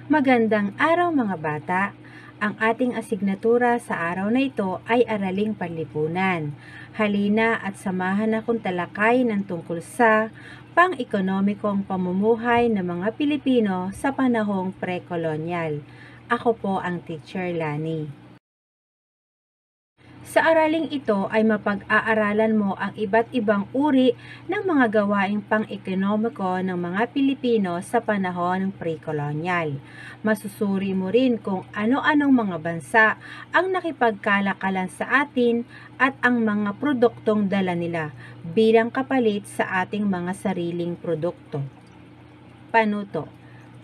Magandang araw mga bata! Ang ating asignatura sa araw na ito ay Araling Panlipunan. Halina at samahan akong talakayin ang tungkol sa pang-ekonomikong pamumuhay ng mga Pilipino sa panahong pre-kolonyal. Ako po ang Teacher Lani. Sa araling ito ay mapag-aaralan mo ang iba't ibang uri ng mga gawaing pang-ekonomiko ng mga Pilipino sa panahon ng pre-kolonyal. Masusuri mo rin kung ano-anong mga bansa ang nakipagkalakalan sa atin at ang mga produktong dala nila bilang kapalit sa ating mga sariling produkto. Panuto.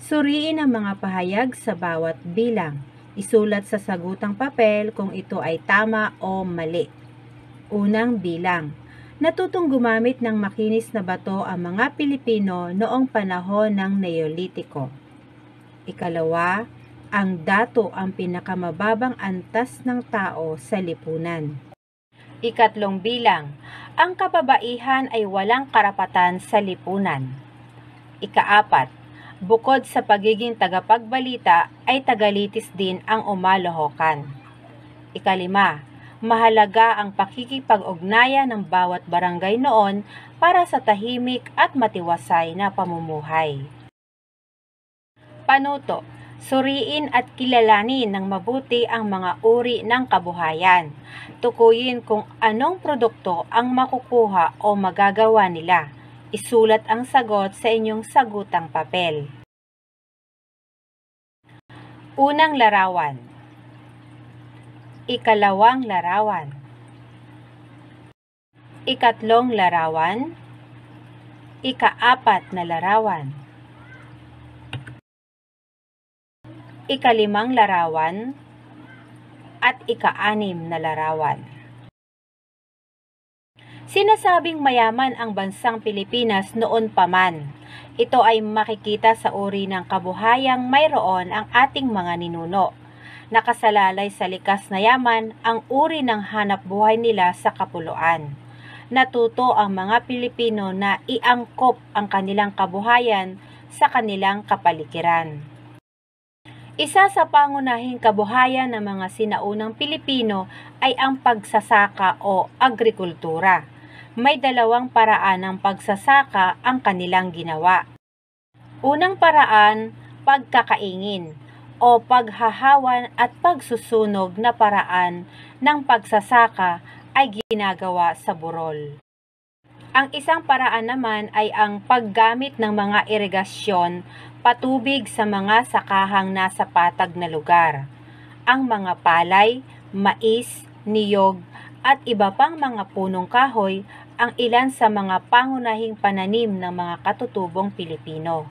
Suriin ang mga pahayag sa bawat bilang. Isulat sa sagutang papel kung ito ay tama o mali. Unang bilang. Natutong gumamit ng makinis na bato ang mga Pilipino noong panahon ng Neolitiko. Ikalawa, ang dato ang pinakamababang antas ng tao sa lipunan. Ikatlong bilang. Ang kababaihan ay walang karapatan sa lipunan. Ikaapat. Bukod sa pagiging tagapagbalita, ay tagalitis din ang umalohokan. Ikalima, mahalaga ang pakikipag-ugnayan ng bawat barangay noon para sa tahimik at matiwasay na pamumuhay. Panuto, suriin at kilalanin ng mabuti ang mga uri ng kabuhayan. Tukuyin kung anong produkto ang makukuha o magagawa nila. Isulat ang sagot sa inyong sagutang papel. Unang larawan. Ikalawang larawan. Ikatlong larawan. Ikaapat na larawan. Ikalimang larawan. At ika-anim na larawan. Sinasabing mayaman ang bansang Pilipinas noon pa man. Ito ay makikita sa uri ng kabuhayang mayroon ang ating mga ninuno. Nakasalalay sa likas na yaman ang uri ng hanap buhay nila sa kapuluan. Natuto ang mga Pilipino na iangkop ang kanilang kabuhayan sa kanilang kapaligiran. Isa sa pangunahing kabuhayan ng mga sinaunang Pilipino ay ang pagsasaka o agrikultura. May dalawang paraan ng pagsasaka ang kanilang ginawa. Unang paraan, pagkakaingin o paghahawan at pagsusunog na paraan ng pagsasaka ay ginagawa sa burol. Ang isang paraan naman ay ang paggamit ng mga irigasyon patubig sa mga sakahang nasa patag na lugar. Ang mga palay, mais, niyog at iba pang mga punong kahoy ang ilan sa mga pangunahing pananim ng mga katutubong Pilipino.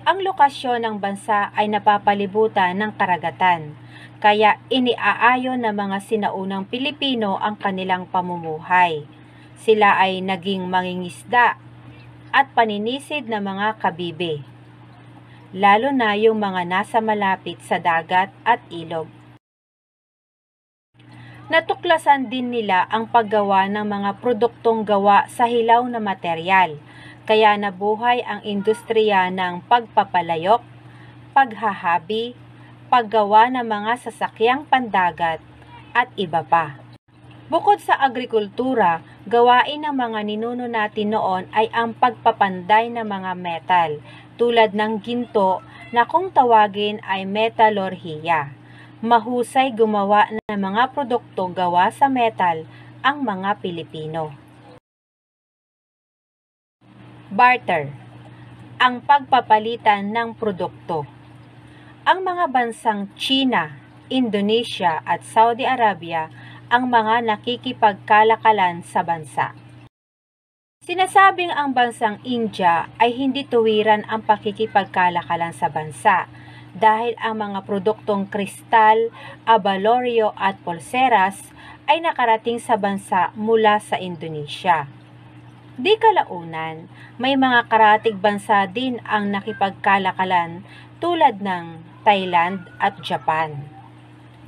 Ang lokasyon ng bansa ay napapalibutan ng karagatan, kaya iniaayon ng mga sinaunang Pilipino ang kanilang pamumuhay. Sila ay naging mangingisda at paninisid na mga kabibe, lalo na yung mga nasa malapit sa dagat at ilog. Natuklasan din nila ang paggawa ng mga produktong gawa sa hilaw na materyal, kaya nabuhay ang industriya ng pagpapalayok, paghahabi, paggawa ng mga sasakyang pandagat, at iba pa. Bukod sa agrikultura, gawain ng mga ninuno natin noon ay ang pagpapanday ng mga metal, tulad ng ginto na kung tawagin ay metalorhiya. Mahusay gumawa ng mga produkto gawa sa metal ang mga Pilipino. Barter, ang pagpapalitan ng produkto. Ang mga bansang China, Indonesia at Saudi Arabia ang mga nakikipagkalakalan sa bansa. Sinasabing ang bansang India ay hindi tuwiran ang pakikipagkalakalan sa bansa dahil ang mga produktong kristal, abalorio at pulseras ay nakarating sa bansa mula sa Indonesia. Di kalaunan, may mga karatig bansa din ang nakipagkalakalan tulad ng Thailand at Japan.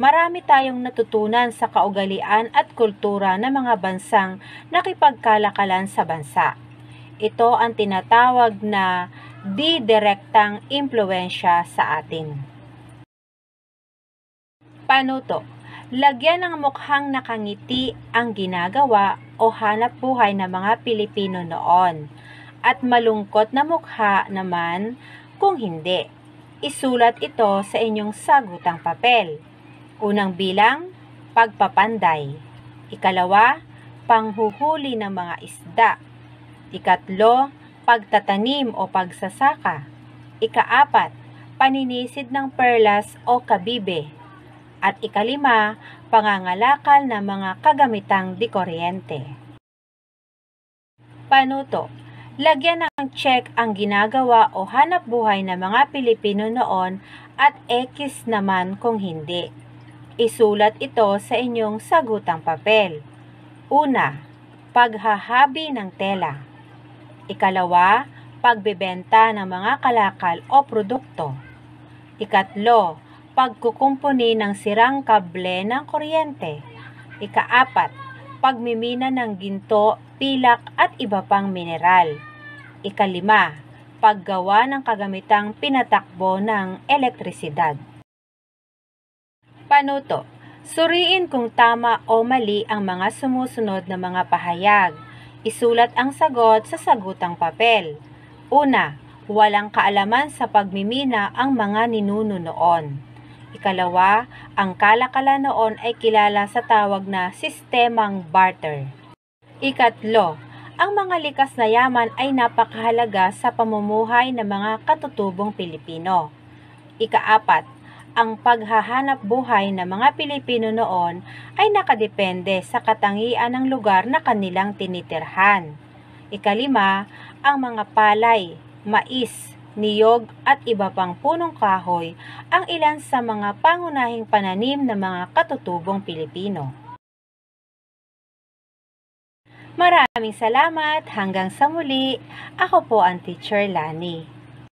Marami tayong natutunan sa kaugalian at kultura ng mga bansang nakipagkalakalan sa bansa. Ito ang tinatawag na di direktang impluwensya sa atin. Panuto. Lagyan ng mukhang nakangiti ang ginagawa o hanap buhay ng mga Pilipino noon at malungkot na mukha naman kung hindi. Isulat ito sa inyong sagutang papel. Unang bilang, pagpapanday. Ikalawa, panghuhuli ng mga isda. Ikatlo, pagtatanim o pagsasaka. Ikaapat, paninisid ng perlas o kabibe. At ikalima, pangangalakal ng mga kagamitang dikuryente. Panuto. Lagyan ng check ang ginagawa o hanap buhay ng mga Pilipino noon at X naman kung hindi. Isulat ito sa inyong sagutang papel. Una, paghahabi ng tela. Ikalawa, pagbebenta ng mga kalakal o produkto. Ikatlo, pagkukumpuni ng sirang kable ng kuryente. Ikaapat, pagmimina ng ginto, pilak at iba pang mineral. Ikalima, paggawa ng kagamitang pinatakbo ng elektrisidad. Panuto. Suriin kung tama o mali ang mga sumusunod na mga pahayag. Isulat ang sagot sa sagutang papel. Una, walang kaalaman sa pagmimina ang mga ninuno noon. Ikalawa, ang kalakalan noon ay kilala sa tawag na sistemang barter. Ikatlo, ang mga likas na yaman ay napakahalaga sa pamumuhay ng mga katutubong Pilipino. Ikaapat, ang paghahanap buhay ng mga Pilipino noon ay nakadepende sa katangian ng lugar na kanilang tinitirhan. Ikalima, ang mga palay, mais, niyog at iba pang punong kahoy ang ilan sa mga pangunahing pananim ng mga katutubong Pilipino. Maraming salamat. Hanggang sa muli. Ako po ang Teacher Lani.